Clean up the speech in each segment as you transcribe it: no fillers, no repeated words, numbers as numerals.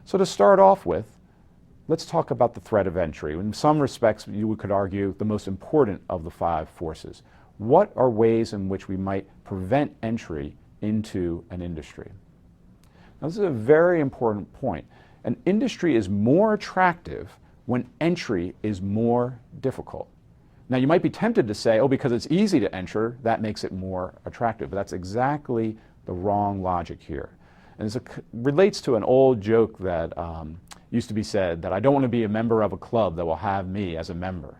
So to start off with, let's talk about the threat of entry. In some respects, you could argue the most important of the 5 forces. What are ways in which we might prevent entry into an industry? Now, this is a very important point. An industry is more attractive when entry is more difficult. Now, you might be tempted to say, oh, because it's easy to enter, that makes it more attractive. But that's exactly the wrong logic here. And it relates to an old joke that used to be said, that I don't want to be a member of a club that will have me as a member.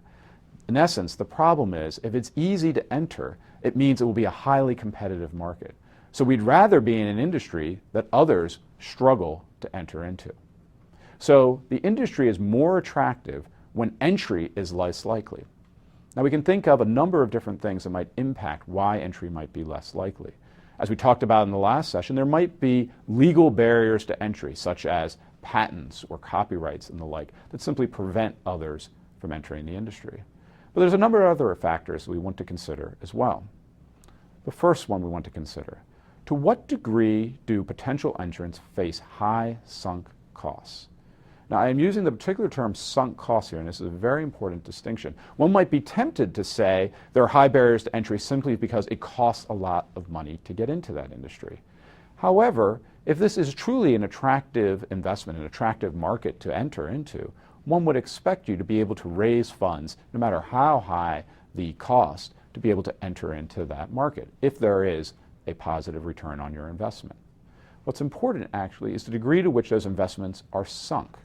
In essence, the problem is, if it's easy to enter, it means it will be a highly competitive market. So we'd rather be in an industry that others struggle to enter into. So the industry is more attractive when entry is less likely. Now, we can think of a number of different things that might impact why entry might be less likely. As we talked about in the last session, there might be legal barriers to entry, such as patents or copyrights and the like, that simply prevent others from entering the industry. But there's a number of other factors we want to consider as well. The first one we want to consider: to what degree do potential entrants face high sunk costs? Now, I'm using the particular term sunk costs here, and this is a very important distinction. One might be tempted to say there are high barriers to entry simply because it costs a lot of money to get into that industry. However, if this is truly an attractive investment, an attractive market to enter into, one would expect you to be able to raise funds, no matter how high the cost, to be able to enter into that market, if there is a positive return on your investment. What's important, actually, is the degree to which those investments are sunk.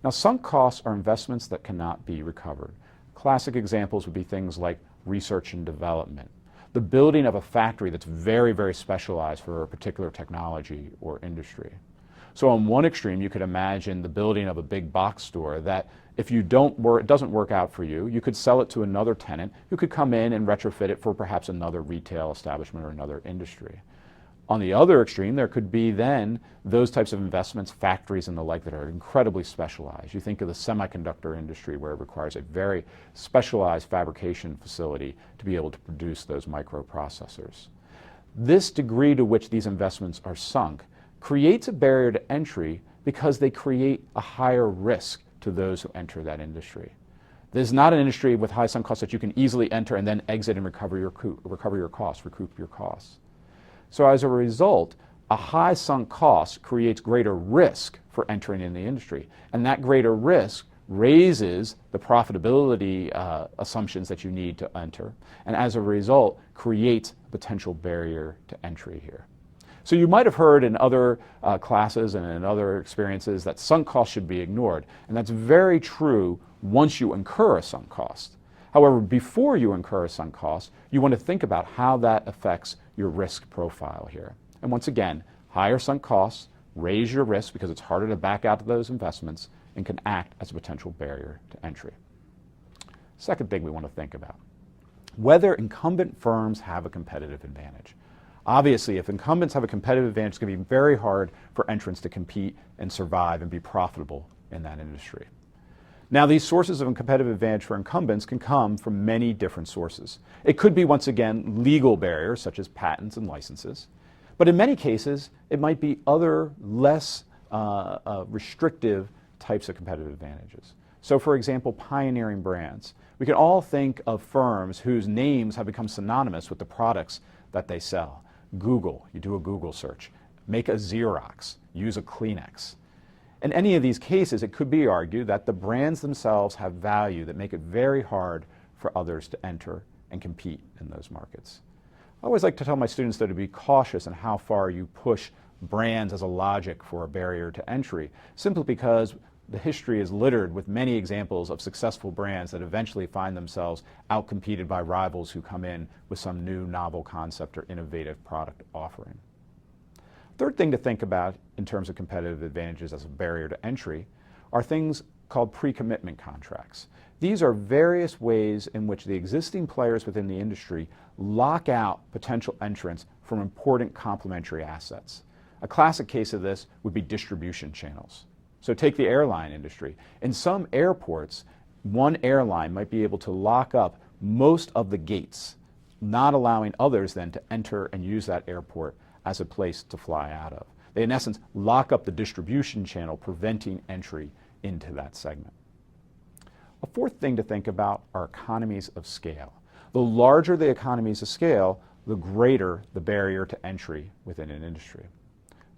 Now, sunk costs are investments that cannot be recovered. Classic examples would be things like research and development, the building of a factory that's very, very specialized for a particular technology or industry. So on one extreme, you could imagine the building of a big box store that if it doesn't work out for you, you could sell it to another tenant who could come in and retrofit it for perhaps another retail establishment or another industry. On the other extreme, there could be then those types of investments, factories and the like, that are incredibly specialized. You think of the semiconductor industry, where it requires a very specialized fabrication facility to be able to produce those microprocessors. This degree to which these investments are sunk creates a barrier to entry because they create a higher risk to those who enter that industry. This is not an industry with high sunk costs that you can easily enter and then exit and recover your costs, recoup your costs. So as a result, a high sunk cost creates greater risk for entering in the industry. And that greater risk raises the profitability assumptions that you need to enter. And as a result, creates a potential barrier to entry here. So you might have heard in other classes and in other experiences that sunk costs should be ignored. And that's very true once you incur a sunk cost. However, before you incur a sunk cost, you want to think about how that affects your risk profile here. And once again, higher sunk costs raise your risk because it's harder to back out of those investments and can act as a potential barrier to entry. Second thing we want to think about: whether incumbent firms have a competitive advantage. Obviously, if incumbents have a competitive advantage, it's going to be very hard for entrants to compete and survive and be profitable in that industry. Now, these sources of a competitive advantage for incumbents can come from many different sources. It could be, once again, legal barriers such as patents and licenses. But in many cases, it might be other less restrictive types of competitive advantages. So, for example, pioneering brands. We can all think of firms whose names have become synonymous with the products that they sell. Google, you do a Google search. Make a Xerox, use a Kleenex. In any of these cases, it could be argued that the brands themselves have value that make it very hard for others to enter and compete in those markets. I always like to tell my students, though, to be cautious in how far you push brands as a logic for a barrier to entry, simply because the history is littered with many examples of successful brands that eventually find themselves outcompeted by rivals who come in with some new novel concept or innovative product offering. Third thing to think about in terms of competitive advantages as a barrier to entry are things called pre-commitment contracts. These are various ways in which the existing players within the industry lock out potential entrants from important complementary assets. A classic case of this would be distribution channels. So take the airline industry. In some airports, one airline might be able to lock up most of the gates, not allowing others then to enter and use that airport as a place to fly out of. They, in essence, lock up the distribution channel, preventing entry into that segment. A fourth thing to think about are economies of scale. The larger the economies of scale, the greater the barrier to entry within an industry.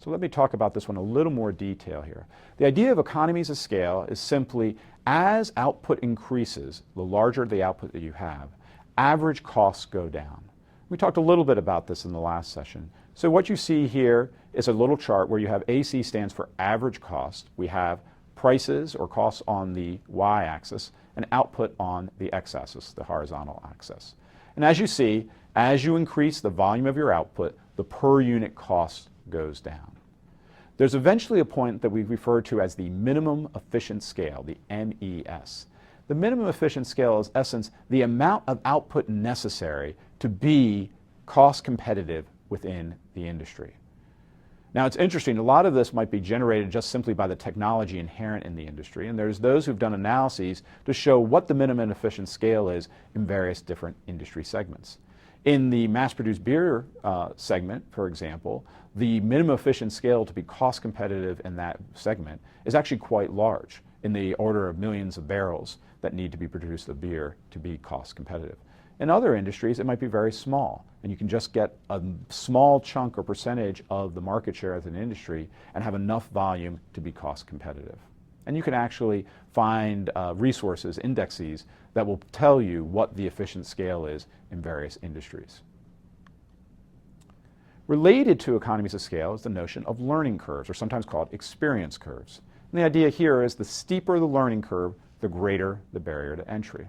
So let me talk about this one in a little more detail here. The idea of economies of scale is simply as output increases, the larger the output that you have, average costs go down. We talked a little bit about this in the last session. So what you see here is a little chart where you have AC stands for average cost. We have prices or costs on the y-axis and output on the x-axis, the horizontal axis. And as you see, as you increase the volume of your output, the per unit cost goes down. There's eventually a point that we refer to as the minimum efficient scale, the MES. The minimum efficient scale is, in essence, the amount of output necessary to be cost competitive within the industry. Now it's interesting, a lot of this might be generated just simply by the technology inherent in the industry, and there's those who've done analyses to show what the minimum efficient scale is in various different industry segments. In the mass-produced beer segment, for example, the minimum efficient scale to be cost competitive in that segment is actually quite large, in the order of millions of barrels that need to be produced of beer to be cost competitive. In other industries, it might be very small, and you can just get a small chunk or percentage of the market share of an industry and have enough volume to be cost competitive. And you can actually find resources, indexes, that will tell you what the efficient scale is in various industries. Related to economies of scale is the notion of learning curves, or sometimes called experience curves. And the idea here is the steeper the learning curve, the greater the barrier to entry.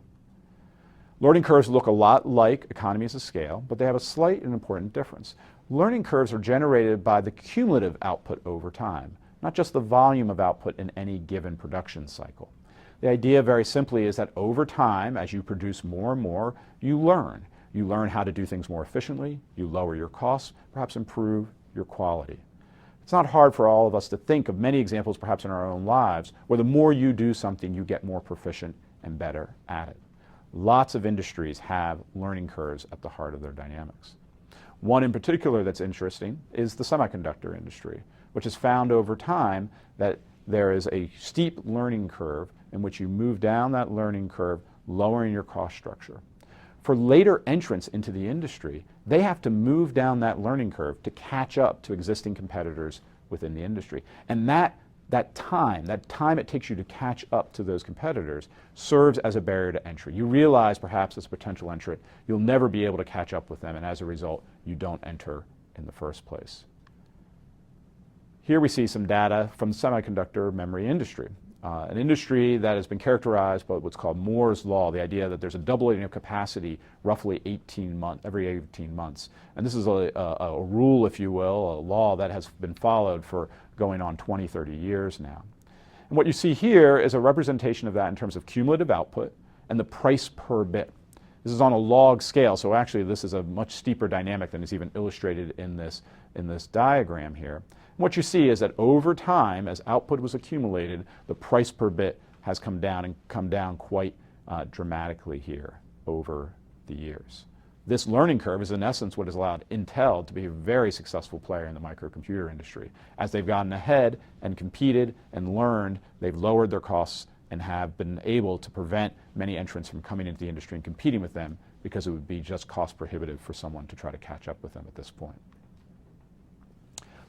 Learning curves look a lot like economies of scale, but they have a slight and important difference. Learning curves are generated by the cumulative output over time, not just the volume of output in any given production cycle. The idea very simply is that over time, as you produce more and more, you learn. You learn how to do things more efficiently, you lower your costs, perhaps improve your quality. It's not hard for all of us to think of many examples perhaps in our own lives where the more you do something, you get more proficient and better at it. Lots of industries have learning curves at the heart of their dynamics. One in particular that's interesting is the semiconductor industry, which has found over time that there is a steep learning curve in which you move down that learning curve, lowering your cost structure. For later entrants into the industry, they have to move down that learning curve to catch up to existing competitors within the industry. And that time it takes you to catch up to those competitors serves as a barrier to entry. You realize perhaps as a potential entrant, you'll never be able to catch up with them, and as a result, you don't enter in the first place. Here we see some data from the semiconductor memory industry, an industry that has been characterized by what's called Moore's Law, the idea that there's a doubling of capacity roughly every 18 months. And this is a rule, if you will, a law that has been followed for going on 20, 30 years now. And what you see here is a representation of that in terms of cumulative output and the price per bit. This is on a log scale, so actually this is a much steeper dynamic than is even illustrated in this diagram here. What you see is that over time, as output was accumulated, the price per bit has come down quite dramatically here over the years. This learning curve is in essence what has allowed Intel to be a very successful player in the microcomputer industry. As they've gotten ahead and competed and learned, they've lowered their costs and have been able to prevent many entrants from coming into the industry and competing with them because it would be just cost prohibitive for someone to try to catch up with them at this point.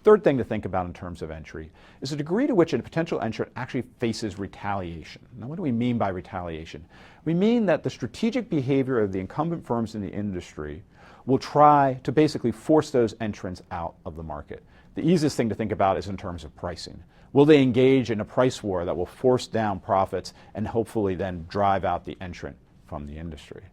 Third thing to think about in terms of entry is the degree to which a potential entrant actually faces retaliation. Now, what do we mean by retaliation? We mean that the strategic behavior of the incumbent firms in the industry will try to basically force those entrants out of the market. The easiest thing to think about is in terms of pricing. Will they engage in a price war that will force down profits and hopefully then drive out the entrant from the industry?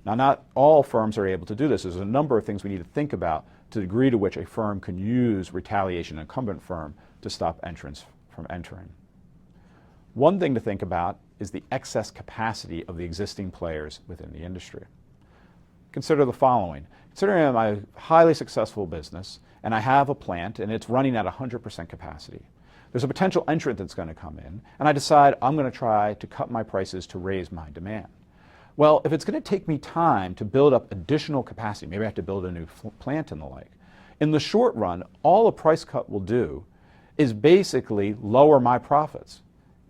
Now, not all firms are able to do this. There's a number of things we need to think about to the degree to which a firm can use retaliation, an incumbent firm, to stop entrants from entering. One thing to think about is the excess capacity of the existing players within the industry. Consider the following. Consider I'm a highly successful business and I have a plant and it's running at 100% capacity. There's a potential entrant that's going to come in and I decide I'm going to try to cut my prices to raise my demand. Well, if it's going to take me time to build up additional capacity, maybe I have to build a new plant and the like, In the short run, all a price cut will do is basically lower my profits.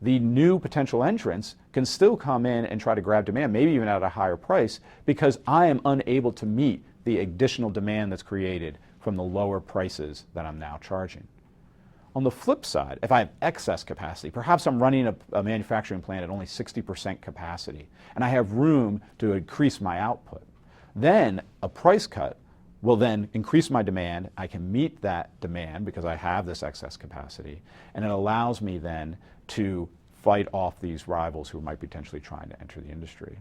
The new potential entrants can still come in and try to grab demand, maybe even at a higher price, because I am unable to meet the additional demand that's created from the lower prices that I'm now charging. On the flip side, if I have excess capacity, perhaps I'm running a manufacturing plant at only 60% capacity, and I have room to increase my output, then a price cut will then increase my demand. I can meet that demand because I have this excess capacity, and it allows me then to fight off these rivals who might be potentially trying to enter the industry.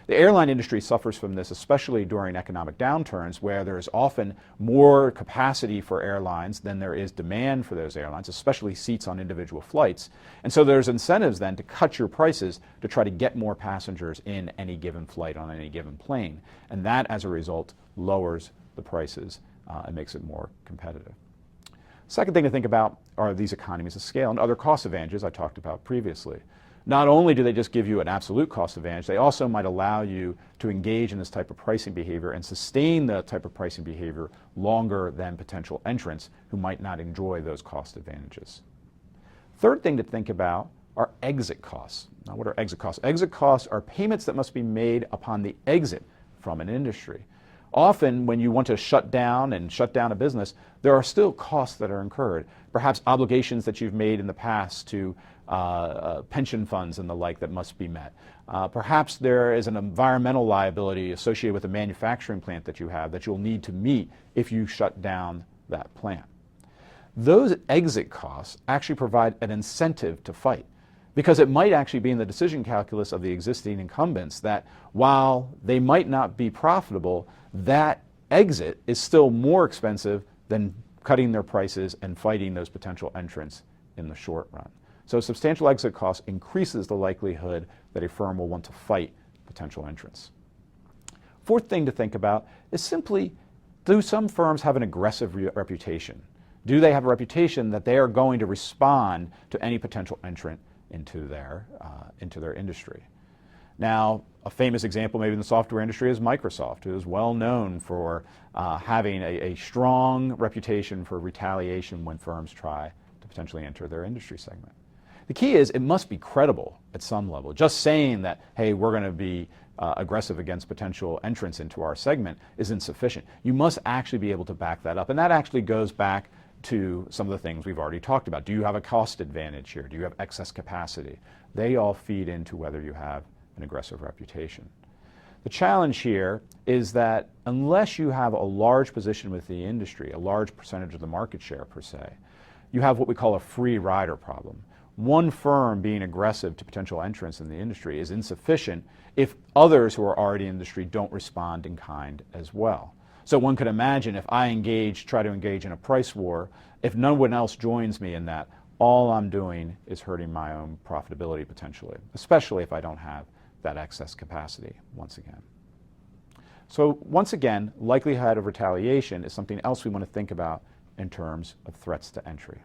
The airline industry suffers from this, especially during economic downturns, where there is often more capacity for airlines than there is demand for those airlines, especially seats on individual flights. And so there's incentives then to cut your prices to try to get more passengers in any given flight on any given plane. And that, as a result, lowers the prices and makes it more competitive. Second thing to think about are these economies of scale and other cost advantages I talked about previously. Not only do they just give you an absolute cost advantage, they also might allow you to engage in this type of pricing behavior and sustain the type of pricing behavior longer than potential entrants who might not enjoy those cost advantages. Third thing to think about are exit costs. Now, what are exit costs? Exit costs are payments that must be made upon the exit from an industry. Often, when you want to shut down a business, there are still costs that are incurred. Perhaps obligations that you've made in the past to pension funds and the like that must be met. Perhaps there is an environmental liability associated with a manufacturing plant that you have that you'll need to meet if you shut down that plant. Those exit costs actually provide an incentive to fight, because it might actually be in the decision calculus of the existing incumbents that while they might not be profitable, that exit is still more expensive than cutting their prices and fighting those potential entrants in the short run. So substantial exit cost increases the likelihood that a firm will want to fight potential entrants. Fourth thing to think about is simply, do some firms have an aggressive reputation? Do they have a reputation that they are going to respond to any potential entrant into their industry? Now, a famous example maybe in the software industry is Microsoft, who is well known for having a strong reputation for retaliation when firms try to potentially enter their industry segment. The key is it must be credible at some level. Just saying that, hey, we're going to be aggressive against potential entrants into our segment is insufficient. You must actually be able to back that up. And that actually goes back to some of the things we've already talked about. Do you have a cost advantage here? Do you have excess capacity? They all feed into whether you have an aggressive reputation. The challenge here is that unless you have a large position with the industry, a large percentage of the market share per se, you have what we call a free rider problem. One firm being aggressive to potential entrants in the industry is insufficient if others who are already in the industry don't respond in kind as well. So one could imagine if I try to engage in a price war, if no one else joins me in that, all I'm doing is hurting my own profitability potentially, especially if I don't have that excess capacity once again. So once again, likelihood of retaliation is something else we want to think about in terms of threats to entry.